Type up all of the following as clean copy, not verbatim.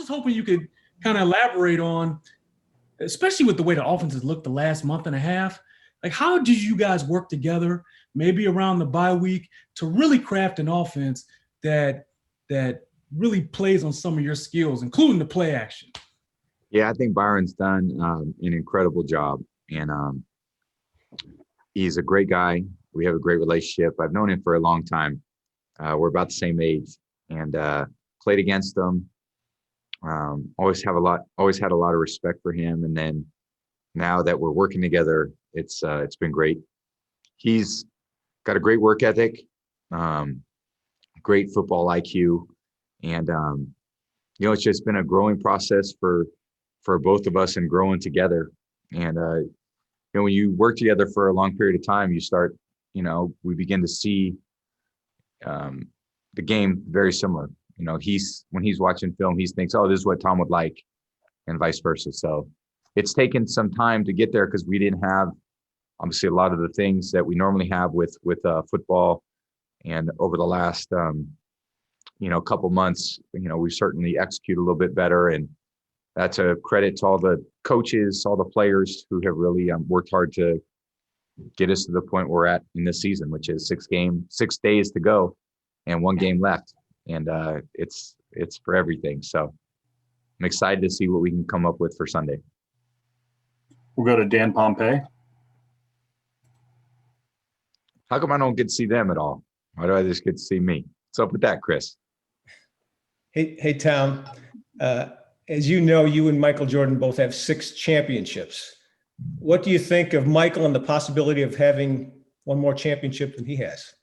was hoping you could kind of elaborate on, especially with the way the offenses looked the last month and a half. Like, how did you guys work together, maybe around the bye week, to really craft an offense that really plays on some of your skills, including the play action? Yeah, I think Byron's done an incredible job, and he's a great guy. We have a great relationship. I've known him for a long time. We're about the same age, and played against him. Always had a lot of respect for him. And then now that we're working together, it's been great. He's got a great work ethic, great football IQ, and it's just been a growing process for both of us and growing together. And when you work together for a long period of time, you start, we begin to see the game very similar. When he's watching film, he thinks, oh, this is what Tom would like, and vice versa. So it's taken some time to get there because we didn't have, obviously, a lot of the things that we normally have with football. And over the last, couple months, we certainly execute a little bit better. And that's a credit to all the coaches, all the players who have really worked hard to get us to the point we're at in this season, which is 6 days to go and 1 game left. And it's for everything. So I'm excited to see what we can come up with for Sunday. We'll go to Dan Pompey. How come I don't get to see them at all? Why do I just get to see me? What's up with that, Chris? Hey, Tom. As you know, you and Michael Jordan both have 6 championships. What do you think of Michael and the possibility of having one more championship than he has?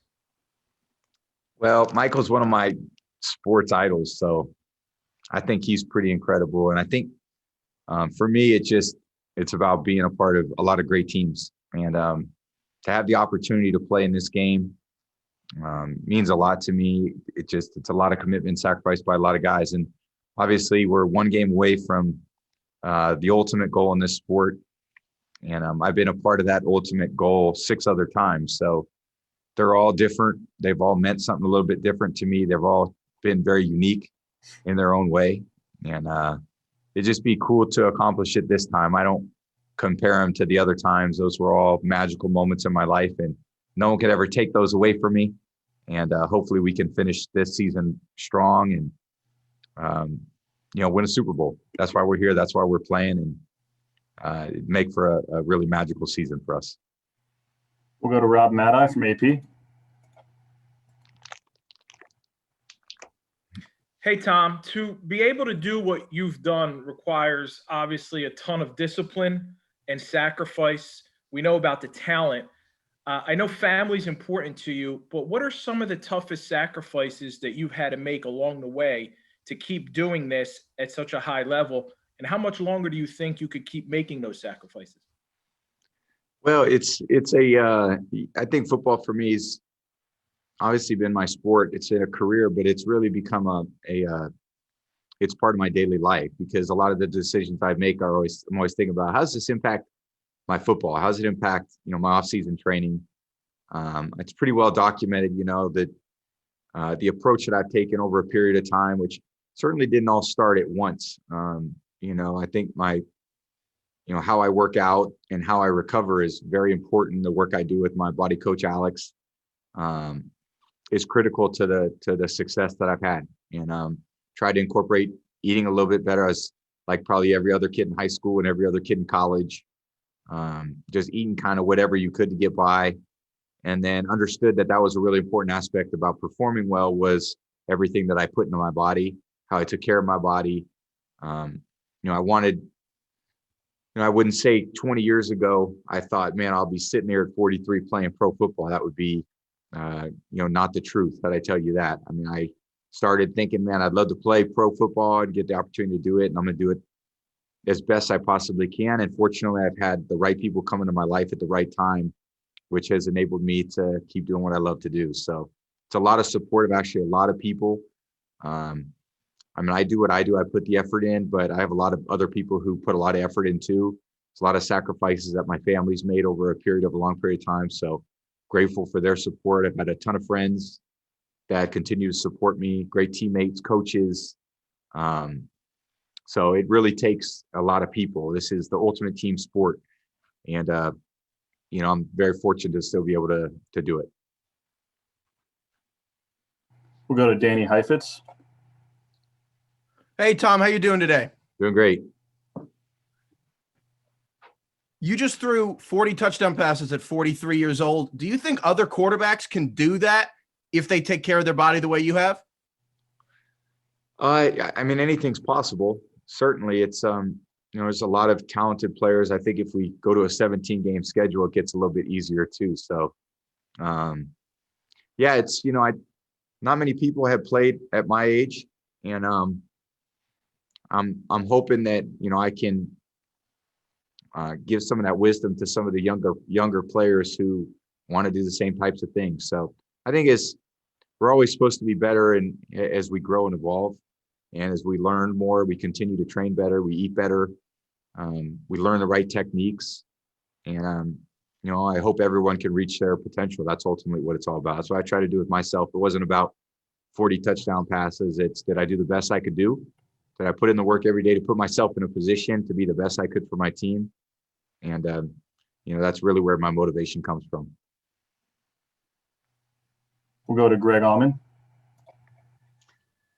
Well, Michael's one of my sports idols, so I think he's pretty incredible. And I think for me, it's about being a part of a lot of great teams. And to have the opportunity to play in this game means a lot to me. It's a lot of commitment sacrificed by a lot of guys. And obviously, we're 1 game away from the ultimate goal in this sport. And I've been a part of that ultimate goal 6 other times. So they're all different. They've all meant something a little bit different to me. They've all been very unique in their own way. And it'd just be cool to accomplish it this time. I don't compare them to the other times. Those were all magical moments in my life, and no one could ever take those away from me. And hopefully we can finish this season strong and, win a Super Bowl. That's why we're here. That's why we're playing, and make for a really magical season for us. We'll go to Rob Maddie from AP. Hey, Tom, to be able to do what you've done requires obviously a ton of discipline and sacrifice. We know about the talent. I know family's important to you, but what are some of the toughest sacrifices that you've had to make along the way to keep doing this at such a high level? And how much longer do you think you could keep making those sacrifices? Well, I think football for me is obviously been my sport. It's a career, but it's really become it's part of my daily life, because a lot of the decisions I make I'm always thinking about, how does this impact my football? How does it impact, my off-season training? It's pretty well documented, that the approach that I've taken over a period of time, which certainly didn't all start at once. I think how I work out and how I recover is very important. The work I do with my body coach, Alex, is critical to the success that I've had. And try to incorporate eating a little bit better, as like probably every other kid in high school and every other kid in college. Just eating kind of whatever you could to get by. And then understood that was a really important aspect about performing well, was everything that I put into my body, how I took care of my body. I wouldn't say 20 years ago, I thought, man, I'll be sitting there at 43 playing pro football. That would be, not the truth, that I tell you that. I mean, I started thinking, man, I'd love to play pro football and get the opportunity to do it. And I'm going to do it as best I possibly can. And fortunately, I've had the right people come into my life at the right time, which has enabled me to keep doing what I love to do. So it's a lot of support of actually a lot of people. I do what I do. I put the effort in, but I have a lot of other people who put a lot of effort in too. It's a lot of sacrifices that my family's made over a long period of time. So grateful for their support. I've had a ton of friends that continue to support me, great teammates, coaches, So it really takes a lot of people. This is the ultimate team sport. And, I'm very fortunate to still be able to do it. We'll go to Danny Heifetz. Hey, Tom, how you doing today? Doing great. You just threw 40 touchdown passes at 43 years old. Do you think other quarterbacks can do that if they take care of their body the way you have? I mean, anything's possible. Certainly, it's there's a lot of talented players. I think if we go to a 17-game schedule, it gets a little bit easier too. So, it's not many people have played at my age, and I'm hoping that I can give some of that wisdom to some of the younger players who want to do the same types of things. So I think we're always supposed to be better, and as we grow and evolve, and as we learn more, we continue to train better, we eat better, we learn the right techniques, and I hope everyone can reach their potential. That's ultimately what it's all about. That's what I try to do with myself. It wasn't about 40 touchdown passes. It's did I do the best I could do? Did I put in the work every day to put myself in a position to be the best I could for my team? And that's really where my motivation comes from. We'll go to Greg Allman.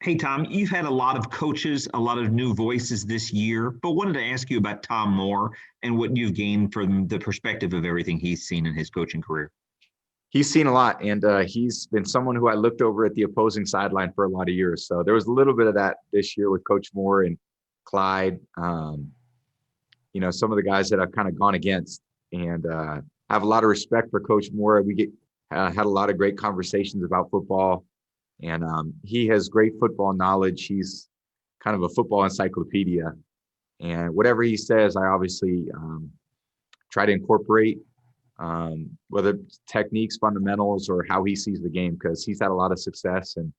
Hey, Tom, you've had a lot of coaches, a lot of new voices this year, but wanted to ask you about Tom Moore and what you've gained from the perspective of everything he's seen in his coaching career. He's seen a lot, and he's been someone who I looked over at the opposing sideline for a lot of years. So there was a little bit of that this year with Coach Moore and Clyde, some of the guys that I've kind of gone against, and have a lot of respect for Coach Moore. We had a lot of great conversations about football. And he has great football knowledge. He's kind of a football encyclopedia. And whatever he says, I obviously try to incorporate, whether it's techniques, fundamentals, or how he sees the game, because he's had a lot of success. And,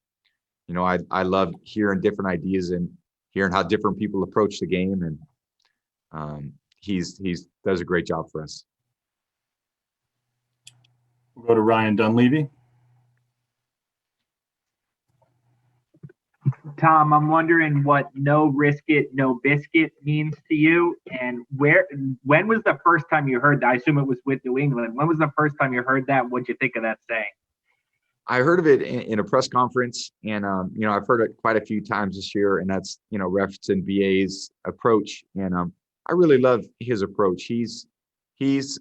I love hearing different ideas and hearing how different people approach the game. And he's does a great job for us. We'll go to Ryan Dunleavy. Tom, I'm wondering what no risk it, no biscuit means to you, and when was the first time you heard that? I assume it was with New England. When was the first time you heard that? What'd you think of that saying? I heard of it in a press conference, and I've heard it quite a few times this year, and that's referencing BA's approach, and I really love his approach. He's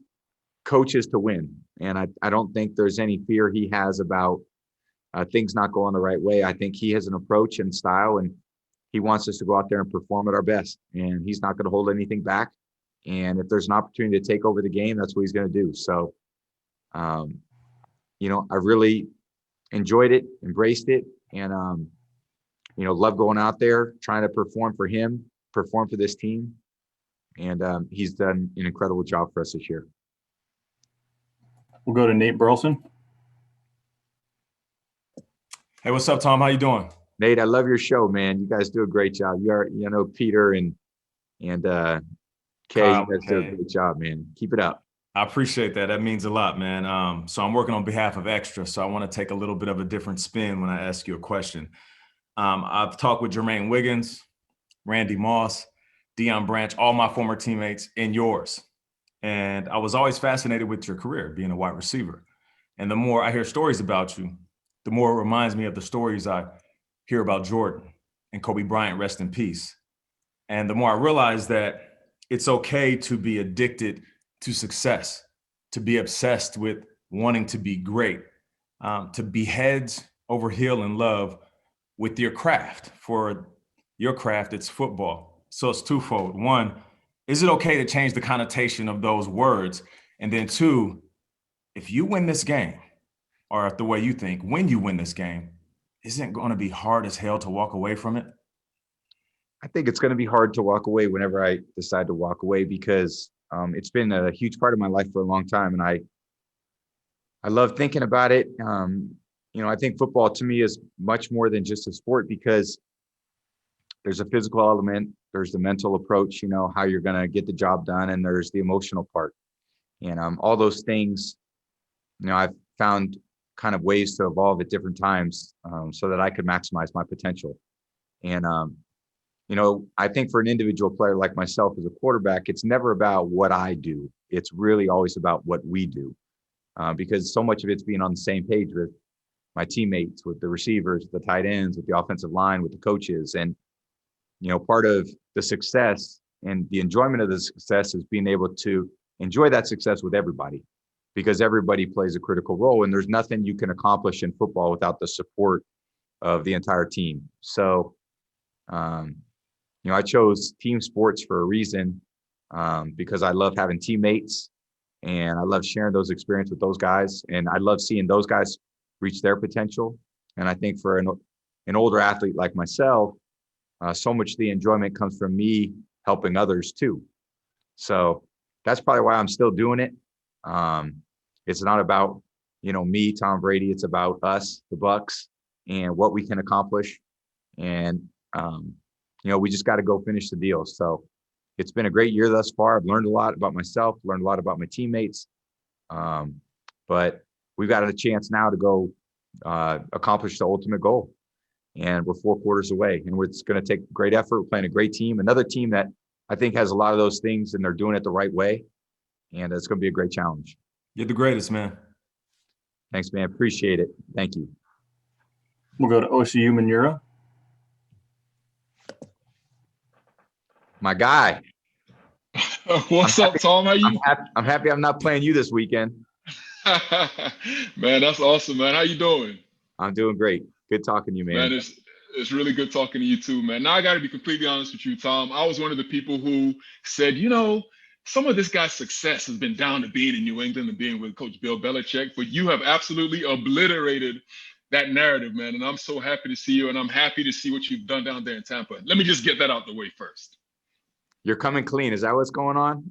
coaches to win, and I don't think there's any fear he has about things not going the right way. I think he has an approach and style, and he wants us to go out there and perform at our best, and he's not going to hold anything back. And if there's an opportunity to take over the game, that's what he's going to do. So, I really enjoyed it, embraced it, and, love going out there, trying to perform for him, perform for this team. And he's done an incredible job for us this year. We'll go to Nate Burleson. Hey, what's up, Tom? How you doing? Nate, I love your show, man. You guys do a great job. Peter and Kay, you guys do a great job, man. Keep it up. I appreciate that. That means a lot, man. So I'm working on behalf of Extra, so I want to take a little bit of a different spin when I ask you a question. I've talked with Jermaine Wiggins, Randy Moss, Deion Branch, all my former teammates, and yours. And I was always fascinated with your career, being a wide receiver. And the more I hear stories about you, the more it reminds me of the stories I hear about Jordan and Kobe Bryant, rest in peace. And the more I realize that it's okay to be addicted to success, to be obsessed with wanting to be great, to be heads over heel in love with your craft. For your craft, it's football. So it's twofold. One, is it okay to change the connotation of those words? And then two, if you win this game, or the way you think, when you win this game, isn't it going to be hard as hell to walk away from it? I think it's going to be hard to walk away whenever I decide to walk away, because it's been a huge part of my life for a long time. And I love thinking about it. I think football to me is much more than just a sport, because there's a physical element, there's the mental approach, how you're going to get the job done, and there's the emotional part. And all those things, I've found kind of ways to evolve at different times so that I could maximize my potential. And I think for an individual player like myself as a quarterback, it's never about what I do. It's really always about what we do, because so much of it's being on the same page with my teammates, with the receivers, the tight ends, with the offensive line, with the coaches. And, part of the success and the enjoyment of the success is being able to enjoy that success with everybody, because everybody plays a critical role. And there's nothing you can accomplish in football without the support of the entire team. So, I chose team sports for a reason, because I love having teammates and I love sharing those experiences with those guys. And I love seeing those guys reach their potential. And I think for an older athlete like myself, so much of the enjoyment comes from me helping others too. So that's probably why I'm still doing it. It's not about, me, Tom Brady. It's about us, the Bucs, and what we can accomplish. And, we just got to go finish the deal. So it's been a great year thus far. I've learned a lot about myself, learned a lot about my teammates. But we've got a chance now to go accomplish the ultimate goal. And we're 4 quarters away. And it's going to take great effort. We're playing a great team, another team that I think has a lot of those things, and they're doing it the right way. And it's going to be a great challenge. You're the greatest, man. Thanks, man. Appreciate it. Thank you. We'll go to OCU Manura. My guy. What's up, Tom? How you? I'm happy I'm not playing you this weekend. Man, that's awesome, man. How you doing? I'm doing great. Good talking to you, man. Man, it's really good talking to you too, man. Now I got to be completely honest with you, Tom. I was one of the people who said, some of this guy's success has been down to being in New England and being with Coach Bill Belichick, but you have absolutely obliterated that narrative, man. And I'm so happy to see you, and I'm happy to see what you've done down there in Tampa. Let me just get that out the way first. You're coming clean. Is that what's going on?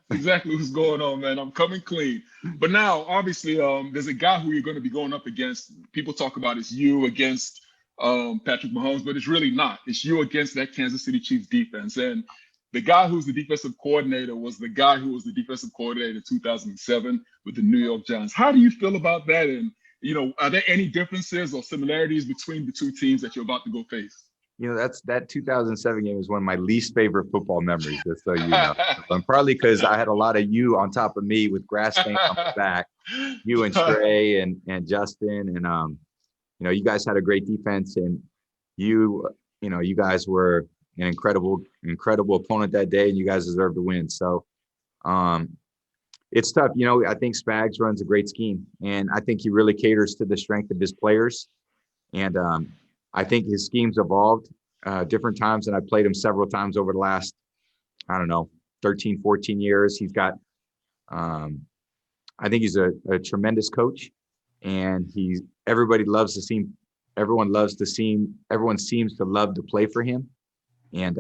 Exactly what's going on, man. I'm coming clean. But now, obviously, there's a guy who you're going to be going up against. People talk about it's you against Patrick Mahomes, but it's really not. It's you against that Kansas City Chiefs defense. And the guy who's the defensive coordinator was the guy who was the defensive coordinator in 2007 with the New York Giants. How do you feel about that? And, are there any differences or similarities between the two teams that you're about to go face? That 2007 game is one of my least favorite football memories, just so you know. And partly because I had a lot of you on top of me with grass stains on my back, you and Trey and Justin. And, you guys had a great defense, and you guys were an incredible opponent that day, and you guys deserved to win. So it's tough. I think Spags runs a great scheme, and I think he really caters to the strength of his players. And I think his scheme's evolved different times, and I played him several times over the last, 13, 14 years. He's got, I think he's a tremendous coach, and everyone seems to love to play for him. And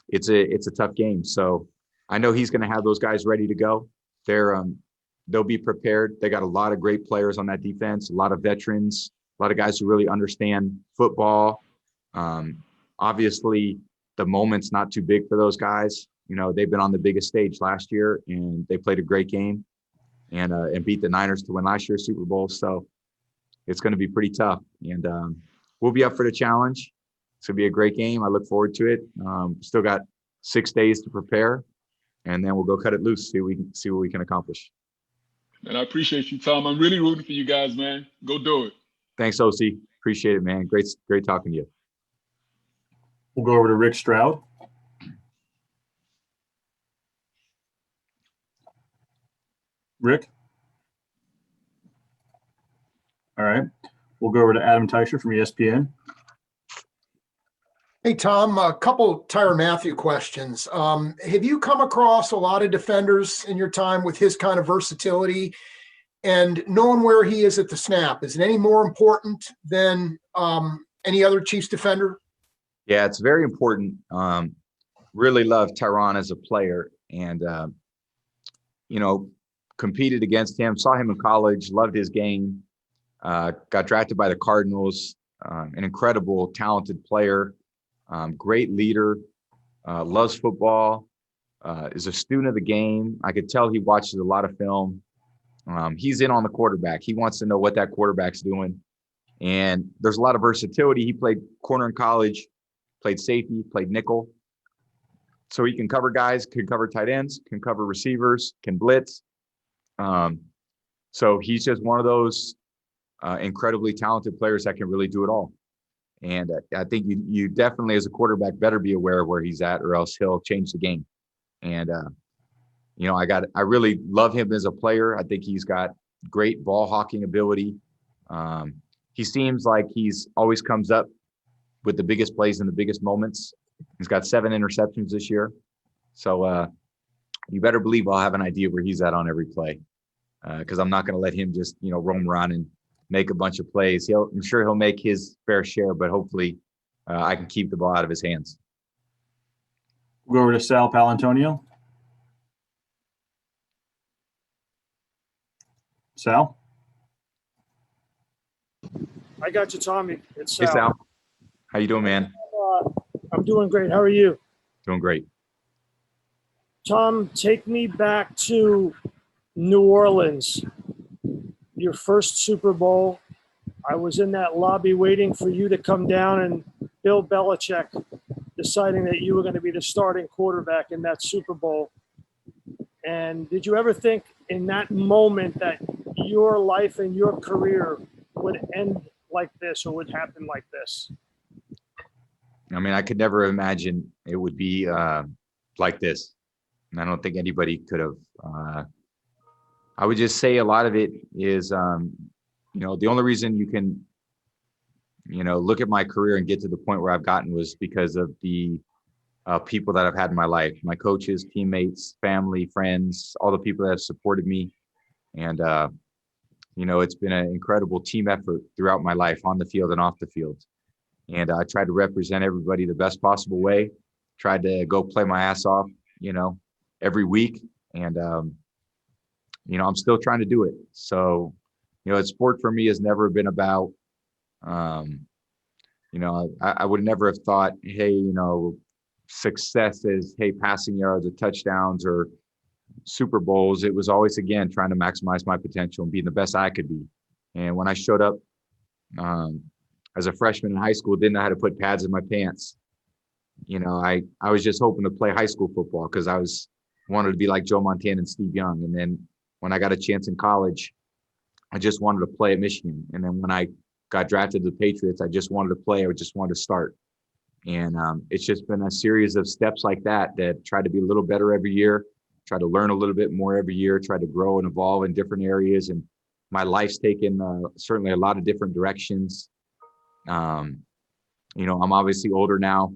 it's a tough game. So I know he's going to have those guys ready to go. They'll be prepared. They got a lot of great players on that defense, a lot of veterans, a lot of guys who really understand football. Obviously, the moment's not too big for those guys. They've been on the biggest stage last year, and they played a great game and beat the Niners to win last year's Super Bowl. So it's going to be pretty tough. And we'll be up for the challenge. It's going to be a great game. I look forward to it. Still got 6 days to prepare, and then we'll go cut it loose, see what we can accomplish. And I appreciate you, Tom. I'm really rooting for you guys, man. Go do it. Thanks, OC. Appreciate it, man. Great talking to you. We'll go over to Rick Stroud. Rick? All right. We'll go over to Adam Teicher from ESPN. Hey, Tom, a couple Tyrann Mathieu questions. Have you come across a lot of defenders in your time with his kind of versatility and knowing where he is at the snap? Is it any more important than any other Chiefs defender? Yeah, it's very important. Really love Tyrann as a player, and, competed against him, saw him in college, loved his game, got drafted by the Cardinals, an incredible, talented player. Great leader, loves football, is a student of the game. I could tell he watches a lot of film. He's in on the quarterback. He wants to know what that quarterback's doing. And there's a lot of versatility. He played corner in college, played safety, played nickel. So he can cover guys, can cover tight ends, can cover receivers, can blitz. So he's just one of those incredibly talented players that can really do it all. And I think you definitely, as a quarterback, better be aware of where he's at, or else he'll change the game. And I really love him as a player. I think he's got great ball hawking ability. He seems like he's always comes up with the biggest plays in the biggest moments. He's got 7 interceptions this year. So you better believe I'll have an idea where he's at on every play, because I'm not going to let him just, roam around and make a bunch of plays. I'm sure he'll make his fair share, but hopefully I can keep the ball out of his hands. We'll go over to Sal Palantonio. Sal? I got you, Tommy. It's Hey, Sal. How you doing, man? I'm doing great. How are you? Doing great. Tom, take me back to New Orleans, your first Super Bowl. I was in that lobby waiting for you to come down, and Bill Belichick deciding that you were going to be the starting quarterback in that Super Bowl. And did you ever think in that moment that your life and your career would end like this, or would happen like this? I mean, I could never imagine it would be like this. And I don't think anybody could have. I would just say a lot of it is, the only reason you can, look at my career and get to the point where I've gotten was because of the people that I've had in my life, my coaches, teammates, family, friends, all the people that have supported me. And, it's been an incredible team effort throughout my life, on the field and off the field. And I tried to represent everybody the best possible way, tried to go play my ass off, every week. And, I'm still trying to do it. So, sport for me has never been about, I would never have thought, hey, success is, hey, passing yards or touchdowns or Super Bowls. It was always, again, trying to maximize my potential and being the best I could be. And when I showed up as a freshman in high school, didn't know how to put pads in my pants. I was just hoping to play high school football because I wanted to be like Joe Montana and Steve Young. And then when I got a chance in college, I just wanted to play at Michigan. And then when I got drafted to the Patriots, I just wanted to play. I just wanted to start. And it's just been a series of steps like that try to be a little better every year, try to learn a little bit more every year, try to grow and evolve in different areas. And my life's taken certainly a lot of different directions. I'm obviously older now,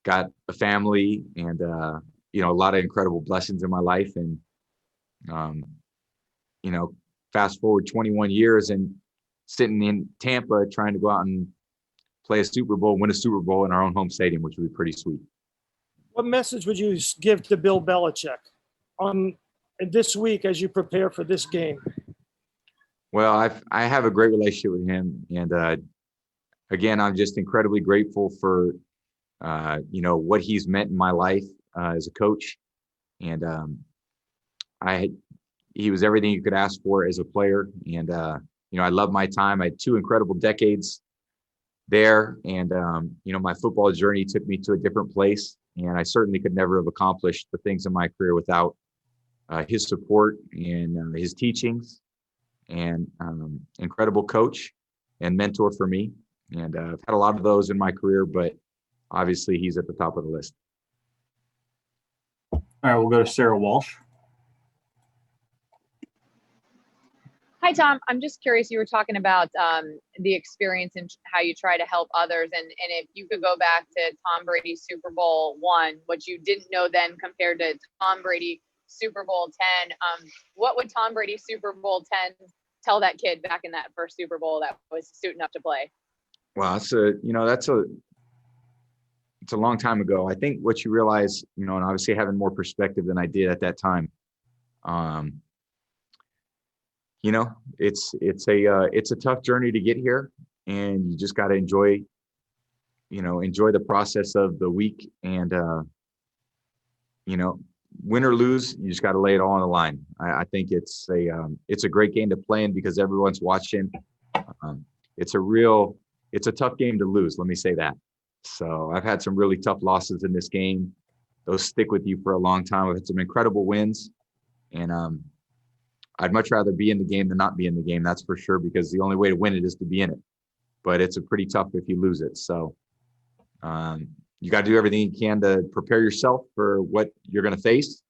got a family, and, a lot of incredible blessings in my life. And, fast forward 21 years and sitting in Tampa, trying to go out and play a Super Bowl, win a Super Bowl in our own home stadium, which would be pretty sweet. What message would you give to Bill Belichick on this week as you prepare for this game? Well, I have a great relationship with him. And, again, I'm just incredibly grateful for, what he's meant in my life as a coach. And he was everything you could ask for as a player. And, I love my time. I had 2 incredible decades there. And, my football journey took me to a different place. And I certainly could never have accomplished the things in my career without his support and his teachings, and incredible coach and mentor for me. And I've had a lot of those in my career, but obviously he's at the top of the list. All right, we'll go to Sarah Walsh. Hi, Tom. I'm just curious, you were talking about the experience and how you try to help others. And if you could go back to Tom Brady's Super Bowl 1, what you didn't know then compared to Tom Brady Super Bowl 10, what would Tom Brady Super Bowl 10 tell that kid back in that first Super Bowl that was suiting up to play? Well, it's a long time ago. I think what you realize, and obviously having more perspective than I did at that time, it's a tough journey to get here, and you just got to enjoy the process of the week. And, win or lose, you just got to lay it all on the line. I think it's a great game to play in because everyone's watching. It's a tough game to lose. Let me say that. So I've had some really tough losses in this game. Those stick with you for a long time. I've had some incredible wins, and I'd much rather be in the game than not be in the game. That's for sure, because the only way to win it is to be in it. But it's a pretty tough if you lose it. So you got to do everything you can to prepare yourself for what you're going to face.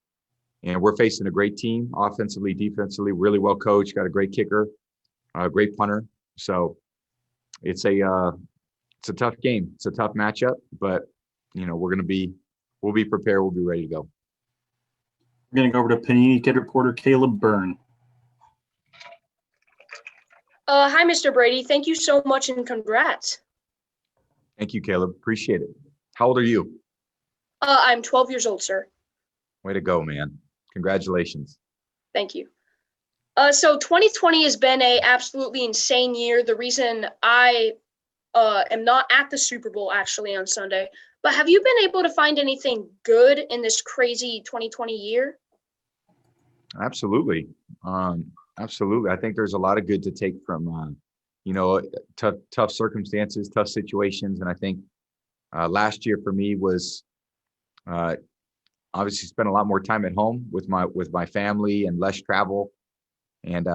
And we're facing a great team, offensively, defensively, really well coached, got a great kicker, a great punter. So it's a tough game. It's a tough matchup, but we'll be prepared. We'll be ready to go. We're going to go over to Panini Kid reporter Caleb Byrne. Hi, Mr. Brady. Thank you so much and congrats. Thank you, Caleb. Appreciate it. How old are you? I'm 12 years old, sir. Way to go, man. Congratulations. Thank you. So 2020 has been a absolutely insane year. The reason I am not at the Super Bowl actually on Sunday, but have you been able to find anything good in this crazy 2020 year? Absolutely. Absolutely. I think there's a lot of good to take from, tough circumstances, tough situations. And I think last year for me was obviously spent a lot more time at home with my family and less travel, and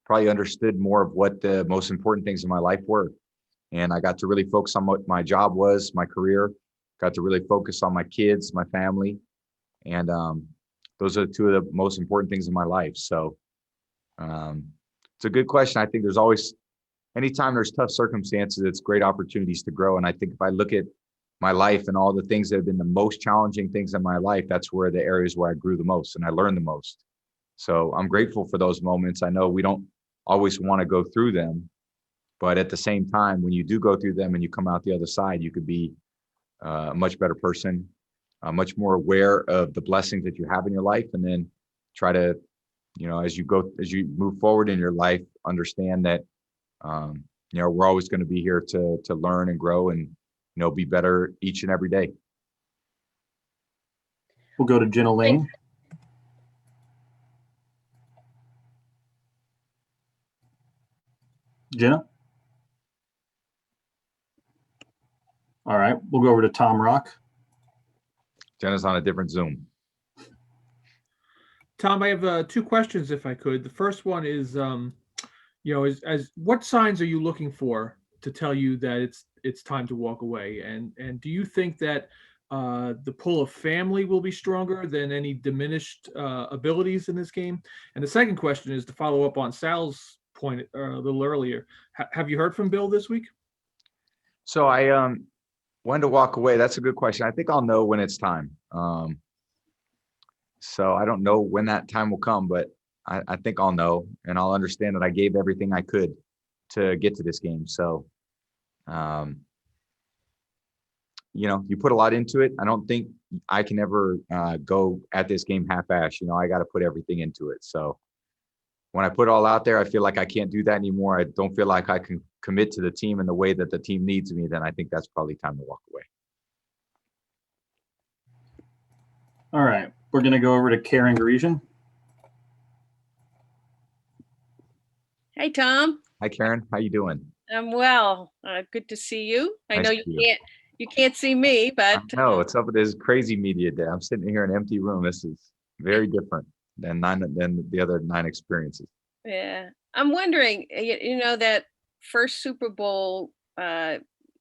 probably understood more of what the most important things in my life were. And I got to really focus on what my job was, my career, got to really focus on my kids, my family. And those are two of the most important things in my life. So it's a good question. I think there's always, anytime there's tough circumstances, it's great opportunities to grow. And I think if I look at my life and all the things that have been the most challenging things in my life, that's where the areas where I grew the most and I learned the most. So I'm grateful for those moments. I know we don't always want to go through them, but at the same time, when you do go through them and you come out the other side, you could be a much better person, much more aware of the blessings that you have in your life, and then try to, as you move forward in your life, understand that, we're always going to be here to learn and grow and, be better each and every day. We'll go to Jenna Lane. Jenna? All right. We'll go over to Tom Rock. Jenna's on a different Zoom. Tom, I have two questions, if I could. The first one is, as what signs are you looking for to tell you that it's time to walk away? And do you think that the pull of family will be stronger than any diminished abilities in this game? And the second question is to follow up on Sal's point a little earlier. Have you heard from Bill this week? So I when to walk away, that's a good question. I think I'll know when it's time. So I don't know when that time will come, but I think I'll know, and I'll understand that I gave everything I could to get to this game. So, you put a lot into it. I don't think I can ever go at this game half-ass. I got to put everything into it. So when I put it all out there, I feel like I can't do that anymore. I don't feel like I can commit to the team in the way that the team needs me. Then I think that's probably time to walk away. All right. We're going to go over to Karen Garesian. Hey, Tom. Hi, Karen. How you doing? I'm well. Good to see you. I Nice know to see you. you can't see me, but No, it's up with this crazy media day. I'm sitting here in an empty room. This is very different than the other 9 experiences. yeah. I'm wondering, that first Super Bowl,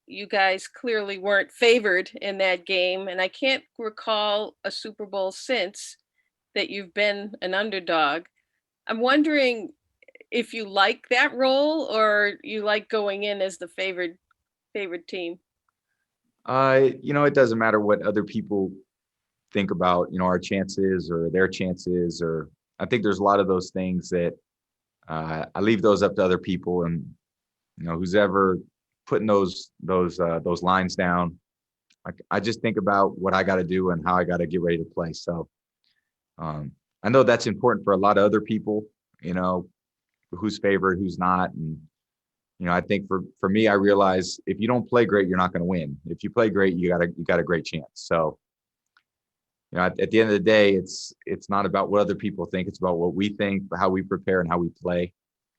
you guys clearly weren't favored in that game, and I can't recall a Super Bowl since that you've been an underdog. I'm wondering if you like that role or you like going in as the favored team. It doesn't matter what other people think about, our chances or their chances, or I think there's a lot of those things that I leave those up to other people, and who's ever putting those lines down. I just think about what I got to do and how I got to get ready to play. So I know that's important for a lot of other people, who's favored, who's not. And, I think for me, I realize if you don't play great, you're not going to win. If you play great, you got a great chance. So, at the end of the day, it's not about what other people think. It's about what we think, how we prepare, and how we play.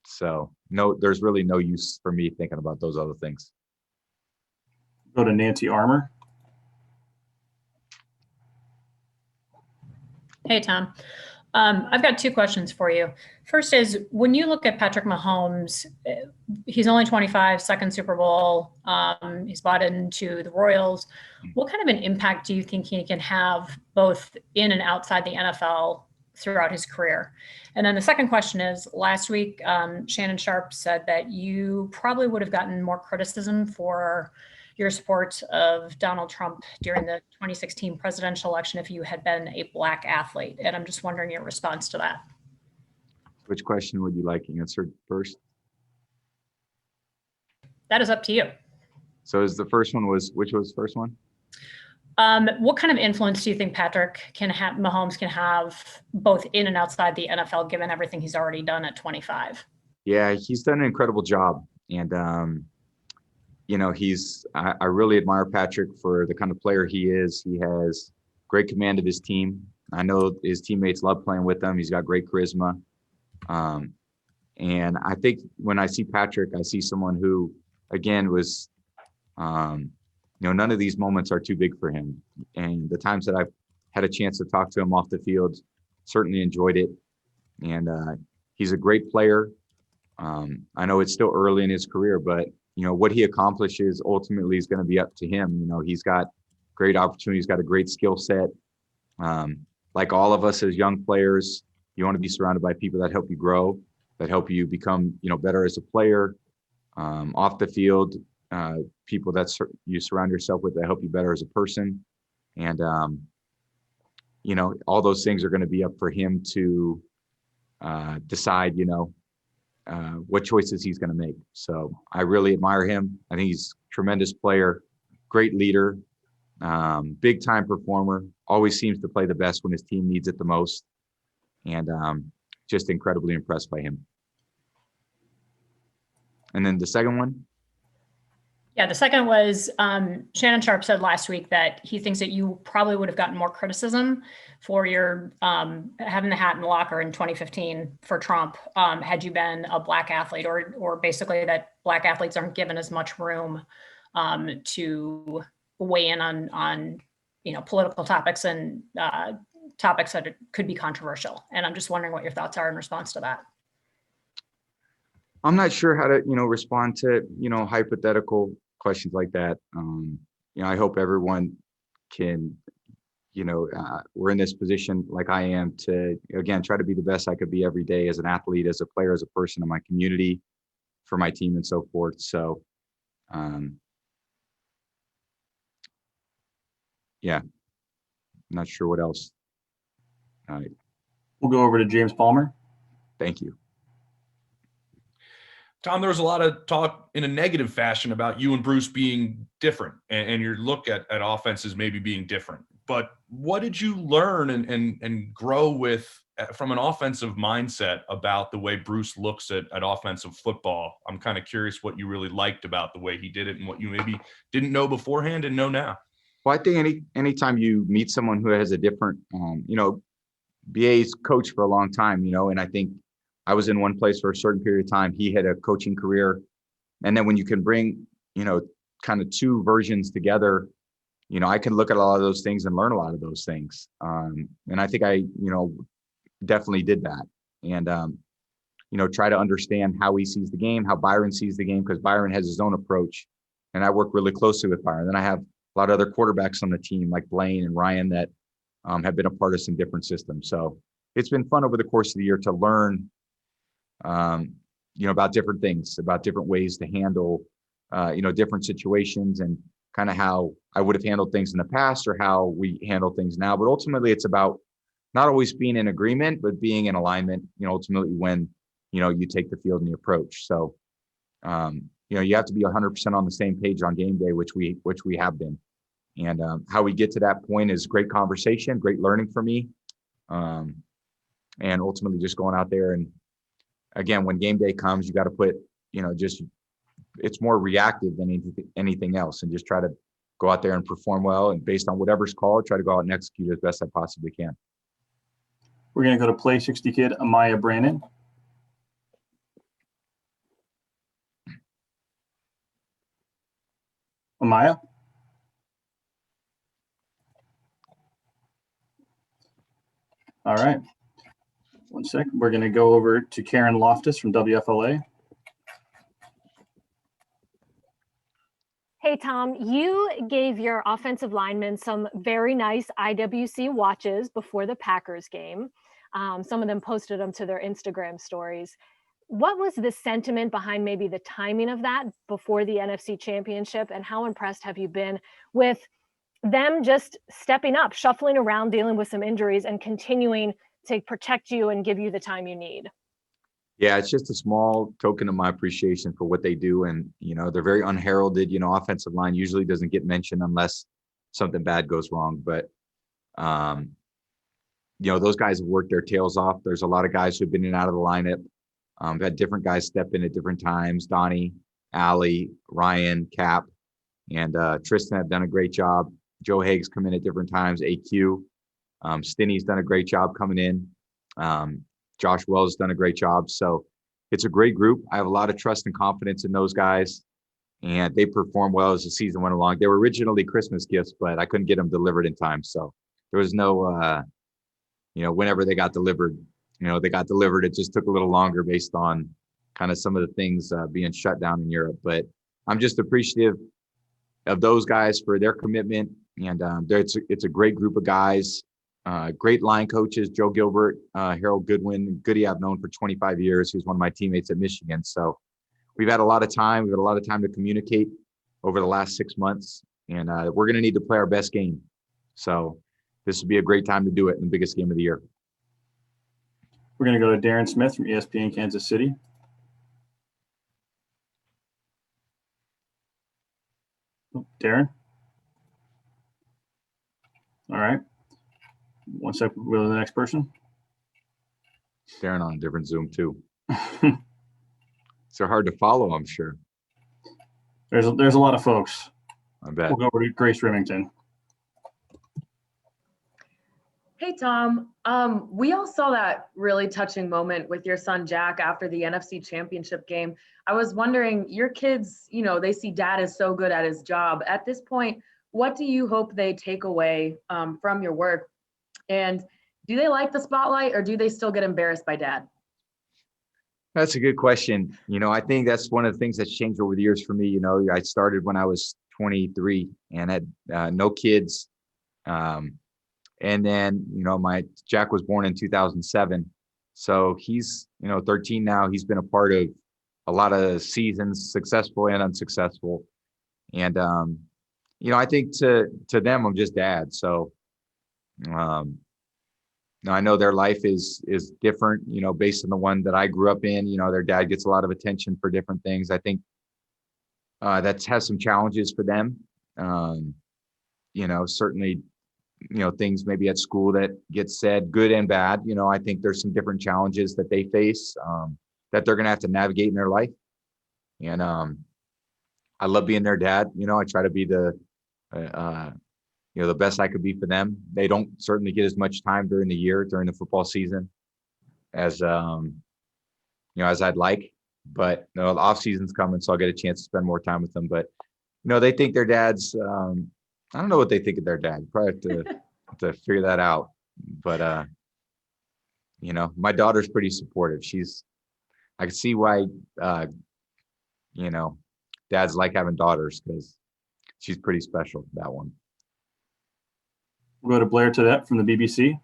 So no, there's really no use for me thinking about those other things. Go to Nancy Armour. Hey, Tom. I've got two questions for you. First is, when you look at Patrick Mahomes, he's only 25, second Super Bowl. He's bought into the Royals. What kind of an impact do you think he can have both in and outside the NFL throughout his career? And then the second question is, last week, Shannon Sharpe said that you probably would have gotten more criticism for your support of Donald Trump during the 2016 presidential election if you had been a Black athlete. And I'm just wondering your response to that. Which question would you like answered first? That is up to you. So is the first one which was the first one? What kind of influence do you think Mahomes can have both in and outside the NFL, given everything he's already done at 25? Yeah, he's done an incredible job. And, I really admire Patrick for the kind of player he is. He has great command of his team. I know his teammates love playing with him. He's got great charisma. And I think when I see Patrick, I see someone who, again, was, none of these moments are too big for him. And the times that I've had a chance to talk to him off the field, certainly enjoyed it. And he's a great player. I know it's still early in his career, but what he accomplishes ultimately is going to be up to him. He's got great opportunities, got a great skill set. Like all of us as young players, you want to be surrounded by people that help you grow, that help you become, better as a player. Off the field, people that you surround yourself with that help you better as a person. And, all those things are going to be up for him to decide, what choices he's going to make. So I really admire him. I think he's a tremendous player, great leader, big time performer, always seems to play the best when his team needs it the most. And just incredibly impressed by him. And then the second one? Yeah, the second was Shannon Sharpe said last week that he thinks that you probably would have gotten more criticism for your having the hat in the locker in 2015 for Trump had you been a Black athlete, or basically that Black athletes aren't given as much room to weigh in on political topics and topics that could be controversial. And I'm just wondering what your thoughts are in response to that. I'm not sure how to, respond to, hypothetical questions like that. I hope everyone can, we're in this position like I am to, again, try to be the best I could be every day as an athlete, as a player, as a person in my community, for my team and so forth. So, yeah, I'm not sure what else. We'll go over to James Palmer. Thank you. Tom, there was a lot of talk in a negative fashion about you and Bruce being different and your look at offenses maybe being different. But what did you learn and grow with from an offensive mindset about the way Bruce looks at offensive football? I'm kind of curious what you really liked about the way he did it and what you maybe didn't know beforehand and know now. Well, I think anytime you meet someone who has a different, BA's coached for a long time, and I think I was in one place for a certain period of time. He had a coaching career. And then when you can bring, kind of two versions together, I can look at a lot of those things and learn a lot of those things. And I think I, definitely did that. And, try to understand how he sees the game, how Byron sees the game, because Byron has his own approach. And I work really closely with Byron. Then I have a lot of other quarterbacks on the team like Blaine and Ryan that have been a part of some different systems. So it's been fun over the course of the year to learn about different things, about different ways to handle, different situations and kind of how I would have handled things in the past or how we handle things now. But ultimately, it's about not always being in agreement, but being in alignment, ultimately when, you take the field and the approach. So, you have to be 100% on the same page on game day, which we have been. And how we get to that point is great conversation, great learning for me. And ultimately just going out there and, again, when game day comes, you got to put, it's more reactive than anything else, and just try to go out there and perform well. And based on whatever's called, try to go out and execute as best I possibly can. We're going to go to Play 60 Kid, Amaya Brandon. Amaya? All right. 1 second. We're going to go over to Karen Loftus from WFLA. Hey, Tom, you gave your offensive linemen some very nice IWC watches before the Packers game. Some of them posted them to their Instagram stories. What was the sentiment behind maybe the timing of that before the NFC Championship, and how impressed have you been with them just stepping up, shuffling around, dealing with some injuries, and continuing to protect you and give you the time you need? Yeah, it's just a small token of my appreciation for what they do. And, they're very unheralded. Offensive line usually doesn't get mentioned unless something bad goes wrong. But, those guys have worked their tails off. There's a lot of guys who've been in and out of the lineup. Had different guys step in at different times. Donnie, Allie, Ryan, Cap, and Tristan have done a great job. Joe Haig's come in at different times. AQ. Stinney's done a great job coming in. Josh Wells has done a great job. So it's a great group. I have a lot of trust and confidence in those guys, and they performed well as the season went along. They were originally Christmas gifts, but I couldn't get them delivered in time. So there was no, whenever they got delivered, they got delivered. It just took a little longer based on kind of some of the things being shut down in Europe. But I'm just appreciative of those guys for their commitment. And it's a great group of guys. Great line coaches, Joe Gilbert, Harold Goodwin. Goody I've known for 25 years. He was one of my teammates at Michigan. So we've had a lot of time. We've had a lot of time to communicate over the last 6 months. And we're going to need to play our best game. So this would be a great time to do it in the biggest game of the year. We're going to go to Darren Smith from ESPN Kansas City. Oh, Darren. All right. 1 second. We'll go to the next person. Darren on a different Zoom too. So hard to follow, I'm sure. There's a lot of folks. I bet. We'll go over to Grace Remington. Hey, Tom. We all saw that really touching moment with your son, Jack, after the NFC Championship game. I was wondering, your kids, they see dad is so good at his job. At this point, what do you hope they take away from your work? And do they like the spotlight, or do they still get embarrassed by dad? That's a good question. I think that's one of the things that's changed over the years for me. I started when I was 23 and had no kids. And then, my Jack was born in 2007. So he's, 13 now. He's been a part of a lot of seasons, successful and unsuccessful. And, I think to them, I'm just dad. So, I know their life is different, based on the one that I grew up in. Their dad gets a lot of attention for different things. I think that has some challenges for them. Certainly, things maybe at school that get said, good and bad. I think there's some different challenges that they face that they're going to have to navigate in their life. And I love being their dad. I try to be the best I could be for them. They don't certainly get as much time during the year, during the football season as I'd like, but the off season's coming, so I'll get a chance to spend more time with them. But, they think their dad's, I don't know what they think of their dad. Probably have to figure that out. But, my daughter's pretty supportive. I can see why, dads like having daughters, because she's pretty special, that one. We'll go to Blair Tedette from the BBC.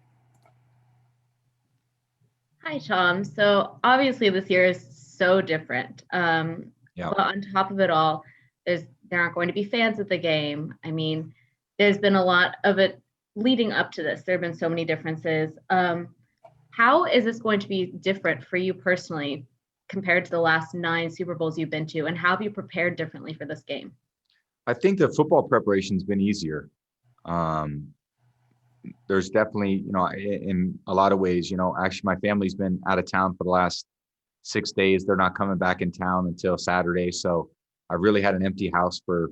Hi, Tom. So obviously this year is so different. But on top of it all, there aren't going to be fans at the game. I mean, there's been a lot of it leading up to this. There have been so many differences. How is this going to be different for you personally compared to the last 9 Super Bowls you've been to? And how have you prepared differently for this game? I think the football preparation's been easier. There's definitely, in a lot of ways, actually my family's been out of town for the last 6 days. They're not coming back in town until Saturday. So I really had an empty house for,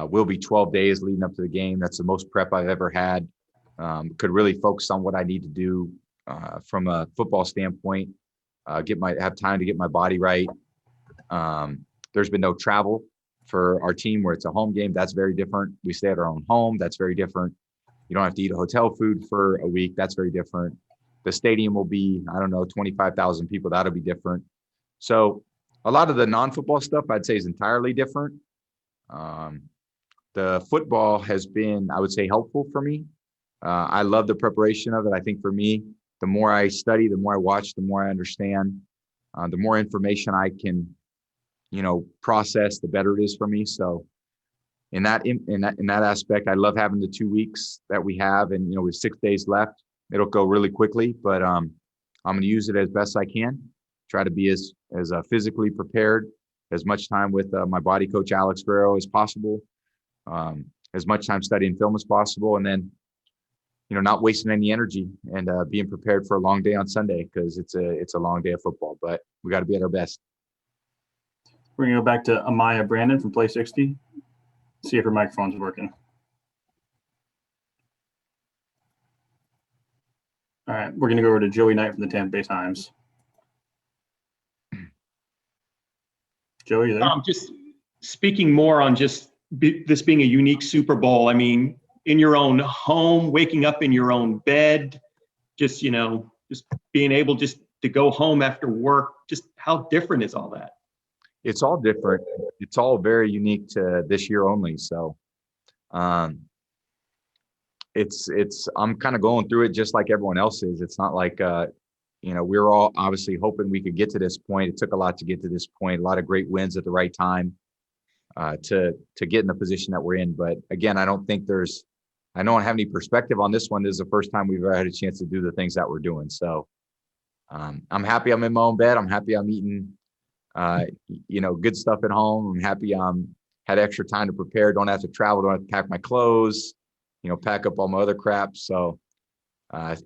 will be 12 days leading up to the game. That's the most prep I've ever had. Could really focus on what I need to do from a football standpoint, have time to get my body right. There's been no travel for our team where it's a home game. That's very different. We stay at our own home. That's very different. You don't have to eat hotel food for a week. That's very different. The stadium will be, I don't know, 25,000 people. That'll be different. So a lot of the non-football stuff I'd say is entirely different. The football has been, I would say, helpful for me. I love the preparation of it. I think for me, the more I study, the more I watch, the more I understand, the more information I can, process, the better it is for me. So in that aspect, I love having the 2 weeks that we have, and with 6 days left, it'll go really quickly. But I'm going to use it as best I can. Try to be as physically prepared, as much time with my body coach Alex Guerrero as possible, as much time studying film as possible, and then not wasting any energy and being prepared for a long day on Sunday, because it's a long day of football. But we got to be at our best. We're gonna go back to Amaya Brandon from Play 60. See if her microphone's working. All right, we're gonna go over to Joey Knight from the Tampa Bay Times. Joey, you there? Just speaking more on just this being a unique Super Bowl. I mean, in your own home, waking up in your own bed, just being able just to go home after work. Just how different is all that? It's all different. It's all very unique to this year only. So, it's I'm kind of going through it just like everyone else is. It's not like we're all obviously hoping we could get to this point. It took a lot to get to this point. A lot of great wins at the right time to get in the position that we're in. But again, I don't have any perspective on this one. This is the first time we've ever had a chance to do the things that we're doing. So I'm happy I'm in my own bed. I'm happy I'm eating, good stuff at home. I'm happy had extra time to prepare. Don't have to travel. Don't have to pack my clothes, pack up all my other crap. So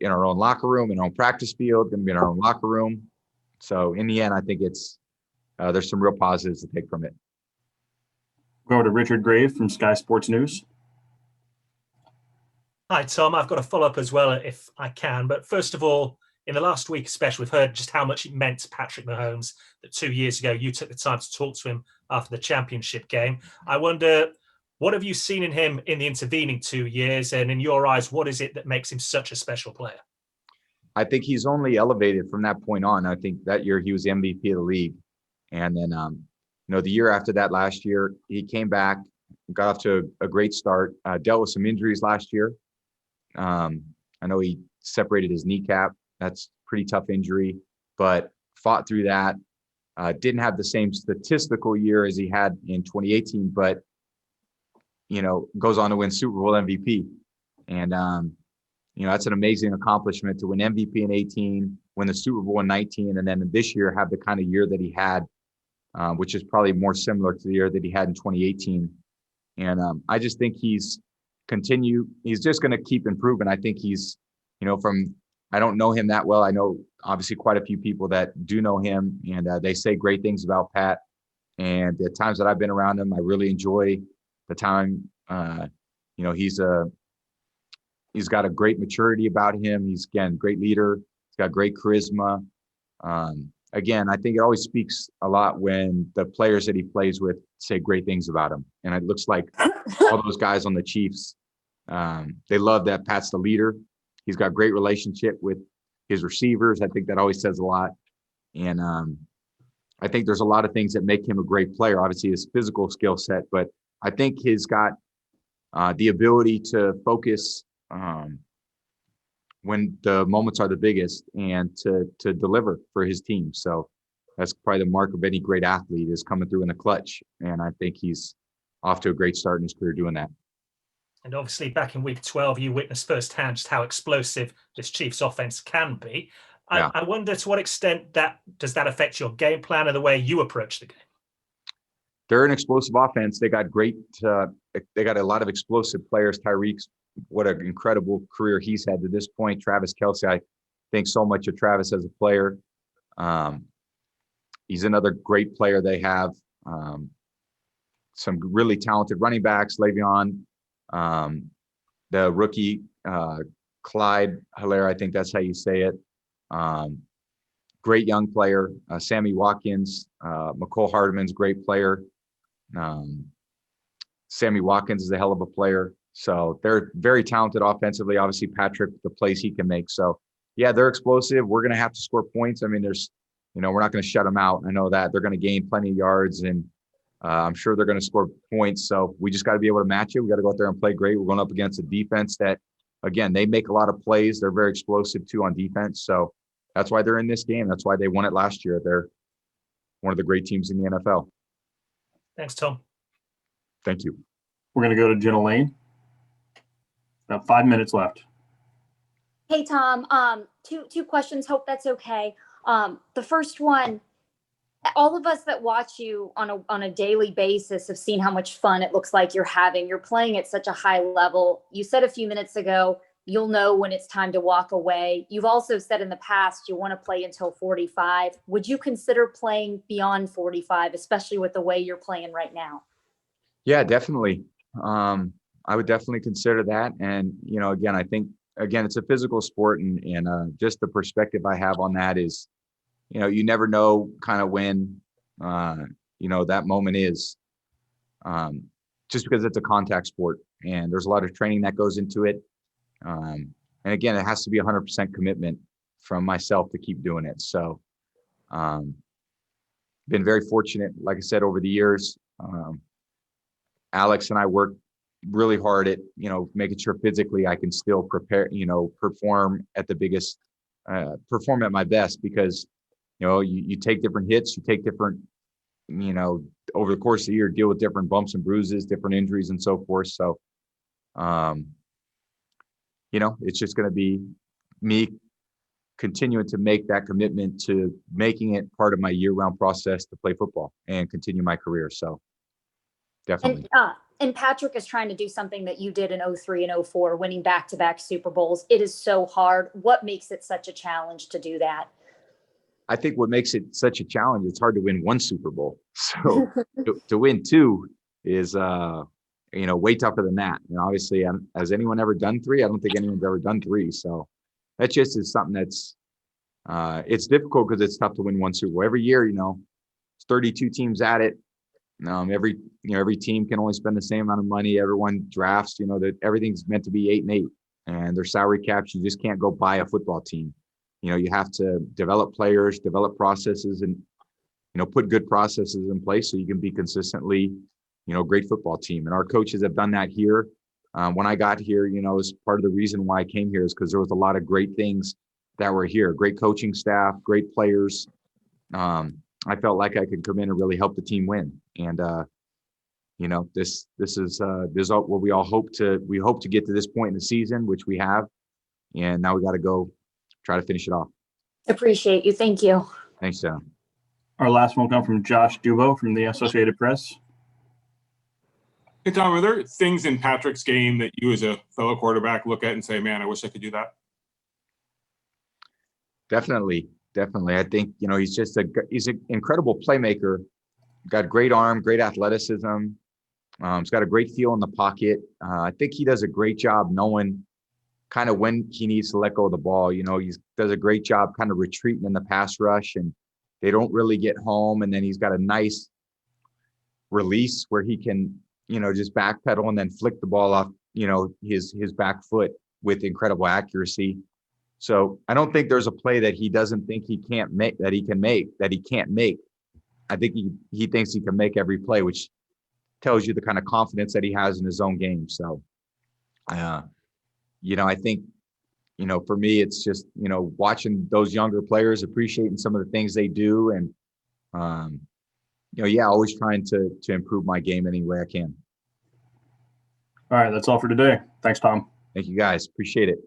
in our own locker room, in our own practice field, going to be in our own locker room. So in the end, I think there's some real positives to take from it. Go to Richard Grave from Sky Sports News. Hi, Tom. I've got a follow-up as well, if I can. But first of all, in the last week especially, we've heard just how much it meant to Patrick Mahomes that 2 years ago you took the time to talk to him after the championship game. I wonder, what have you seen in him in the intervening 2 years? And in your eyes, what is it that makes him such a special player? I think he's only elevated from that point on. I think that year he was MVP of the league. And then, the year after that, last year, he came back, got off to a great start, dealt with some injuries last year. I know he separated his kneecap. That's a pretty tough injury, but fought through that. Didn't have the same statistical year as he had in 2018, but, goes on to win Super Bowl MVP. And, that's an amazing accomplishment to win MVP in 18, win the Super Bowl in 19, and then this year have the kind of year that he had, which is probably more similar to the year that he had in 2018. And I just think he's just going to keep improving. I think he's, I don't know him that well. I know obviously quite a few people that do know him, and they say great things about Pat. And the times that I've been around him, I really enjoy the time. He's got a great maturity about him. He's, again, great leader. He's got great charisma. Again, I think it always speaks a lot when the players that he plays with say great things about him. And it looks like all those guys on the Chiefs, they love that Pat's the leader. He's got great relationship with his receivers. I think that always says a lot. And I think there's a lot of things that make him a great player. Obviously, his physical skill set, but I think he's got the ability to focus when the moments are the biggest and to deliver for his team. So that's probably the mark of any great athlete, is coming through in the clutch. And I think he's off to a great start in his career doing that. And obviously back in week 12, you witnessed firsthand just how explosive this Chiefs offense can be. Yeah. I wonder, to what extent does that affect your game plan and the way you approach the game? They're an explosive offense. They got they got a lot of explosive players. Tyreek's, what an incredible career he's had to this point. Travis Kelce, I think so much of Travis as a player. He's another great player they have. Some really talented running backs, Le'Veon, the rookie, Clyde Hilaire, I think that's how you say it. Great young player. Sammy Watkins, McCole Hardman's great player. Sammy Watkins is a hell of a player. So they're very talented offensively. Obviously, Patrick, the plays he can make. So yeah, they're explosive. We're going to have to score points. I mean, we're not going to shut them out. I know that they're going to gain plenty of yards, and I'm sure they're going to score points. So we just got to be able to match it. We got to go out there and play great. We're going up against a defense that, again, they make a lot of plays. They're very explosive too on defense. So that's why they're in this game. That's why they won it last year. They're one of the great teams in the NFL. Thanks, Tom. Thank you. We're going to go to Jenna Lane. About 5 minutes left. Hey, Tom. Two questions. Hope that's okay. The first one, all of us that watch you on a daily basis have seen how much fun it looks like you're having. You're playing at such a high level. You said a few minutes ago, you'll know when it's time to walk away. You've also said in the past you want to play until 45. Would you consider playing beyond 45, especially with the way you're playing right now? Yeah, definitely. I would definitely consider that. And, again, I think, it's a physical sport, and just the perspective I have on that is, you never know kind of when, that moment is, just because it's a contact sport and there's a lot of training that goes into it. And again, it has to be 100% commitment from myself to keep doing it. So, been very fortunate, like I said, over the years. Alex and I work really hard at, making sure physically I can still prepare, perform at the biggest, perform at my best, because, you take different hits, you take different, over the course of the year, deal with different bumps and bruises, different injuries and so forth. So, it's just going to be me continuing to make that commitment to making it part of my year-round process to play football and continue my career. So definitely. And Patrick is trying to do something that you did in 03 and 04, winning back-to-back Super Bowls. It is so hard. What makes it such a challenge to do that? I think what makes it such a challenge, it's hard to win one Super Bowl. So to win two is, way tougher than that. And obviously, has anyone ever done three? I don't think anyone's ever done three. So that just is something that's, it's difficult because it's tough to win one Super Bowl. Every year, it's 32 teams at it. Every team can only spend the same amount of money. Everyone drafts, that everything's meant to be 8-8, and their salary caps. You just can't go buy a football team. You have to develop players, develop processes, and, put good processes in place so you can be consistently, great football team. And our coaches have done that here. When I got here, is part of the reason why I came here is because there was a lot of great things that were here. Great coaching staff, great players. I felt like I could come in and really help the team win. And, this is what we all hope to get to this point in the season, which we have. And now we got to go try to finish it off. Appreciate you. Thank you. Thanks, John. Our last one will come from Josh Dubo from the Associated Press. Hey, Tom, are there things in Patrick's game that you as a fellow quarterback look at and say, man, I wish I could do that? Definitely. I think, he's an incredible playmaker. Got great arm, great athleticism. He's got a great feel in the pocket. I think he does a great job knowing kind of when he needs to let go of the ball. He does a great job kind of retreating in the pass rush, and they don't really get home. And then he's got a nice release where he can, just backpedal and then flick the ball off, his back foot with incredible accuracy. So I don't think there's a play that he doesn't think he can't make, that he can't make. I think he thinks he can make every play, which tells you the kind of confidence that he has in his own game. So, I think, for me, it's just, watching those younger players, appreciating some of the things they do. And, always trying to improve my game any way I can. All right. That's all for today. Thanks, Tom. Thank you, guys. Appreciate it.